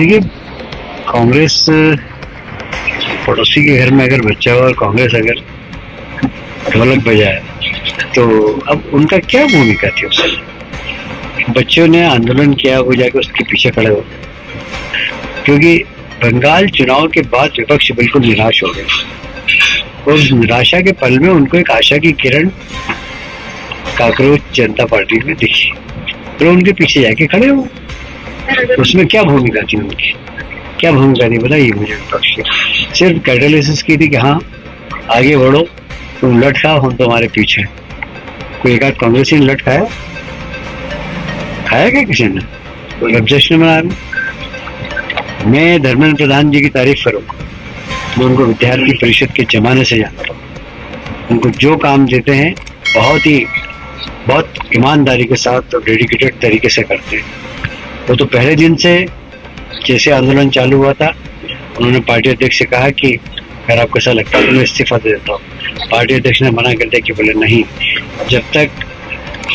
देखिए, कांग्रेस पड़ोसी के घर में अगर बच्चा हो और कांग्रेस अगर ढोलक बजाए तो अब उनका क्या भूमिका थी उसमें? बच्चों ने आंदोलन किया, वो जाके उसके पीछे खड़े हो गए, क्योंकि बंगाल चुनाव के बाद विपक्ष बिल्कुल निराश हो गए। उस निराशा के पल में उनको एक आशा की किरण कांग्रेस जनता पार्टी में दिखी, तो उनके पीछे जाके खड़े हो। उसमें क्या भूमिका थी उनकी? क्या भूमिका थी बताइए मुझे? विपक्ष की सिर्फ कैटालिसिस की थी कि हाँ आगे बढ़ो, तुम लट खाओ, हम तुम्हारे पीछे। कोई एक आध कांग्रेसी ने लट खाया? खाया क्या किसी ने? कोई अब जश्न मना रहे। मैं धर्मेंद्र प्रधान जी की तारीफ करूंगा। मैं उनको विद्यार्थी परिषद के जमाने से जानता हूँ। उनको जो काम देते हैं बहुत ईमानदारी के साथ और डेडिकेटेड तरीके से करते हैं। वो तो पहले दिन से जैसे आंदोलन चालू हुआ था, उन्होंने पार्टी अध्यक्ष से कहा कि अगर आपको ऐसा लगता है तो मैं इस्तीफा दे देता हूँ। पार्टी अध्यक्ष ने मना कर दिया कि बोले नहीं, जब तक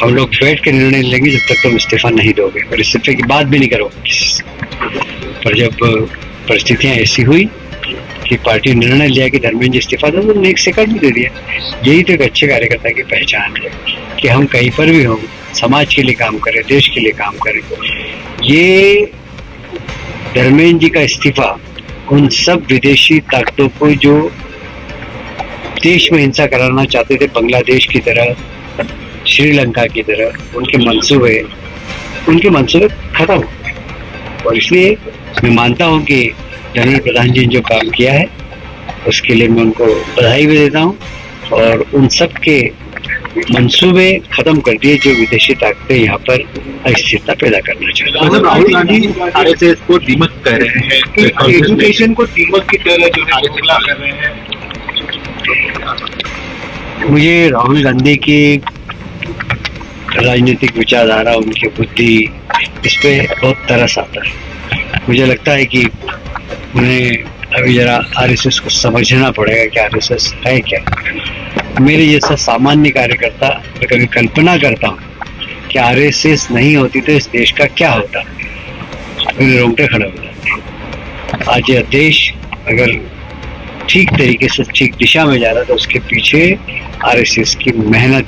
हम लोग बैठ के निर्णय लेंगे जब तक तुम इस्तीफा नहीं दोगे, और इस्तीफे की बात भी नहीं करोगे किसी से। पर जब परिस्थितियां ऐसी हुई कि पार्टी निर्णय लिया कि धर्मेंद्र जी इस्तीफा दो, तो उन्होंने एक सेकंड में दे दिया। यही तो एक अच्छे कार्यकर्ता की पहचान है कि हम कहीं पर भी हों, समाज के लिए काम करें, देश के लिए काम करें। ये धर्मेंद्र जी का इस्तीफा उन सब विदेशी ताकतों को जो देश में हिंसा कराना चाहते थे, बांग्लादेश की तरह, श्रीलंका की तरह, उनके मंसूबे खत्म हो गए। और इसलिए मैं मानता हूं कि धर्मेंद्र प्रधान जी ने जो काम किया है उसके लिए मैं उनको बधाई भी देता हूं, और उन सब के मंसूबे खत्म कर दिए जो विदेशी ताकतें यहाँ पर अस्थिरता पैदा करना चाहते हैं। राहुल गांधी आरएसएस को दीमक कह रहे हैं, एजुकेशन को दीमक की तरह जो आरएसएस कर रहे हैं। मुझे राहुल गांधी की राजनीतिक विचारधारा, उनकी बुद्धि, इस पे बहुत तरस आता है। मुझे लगता है कि उन्हें अभी जरा आरएसएस को समझना पड़ेगा कि आरएसएस है क्या। मेरे जैसा सामान्य कार्यकर्ता मैं कभी कल्पना करता हूँ कि आरएसएस नहीं होती तो इस देश का क्या होता, मेरे रोंगटे खड़े हो जाते। आज यह देश अगर ठीक तरीके से ठीक दिशा में जा रहा है तो उसके पीछे आरएसएस की मेहनत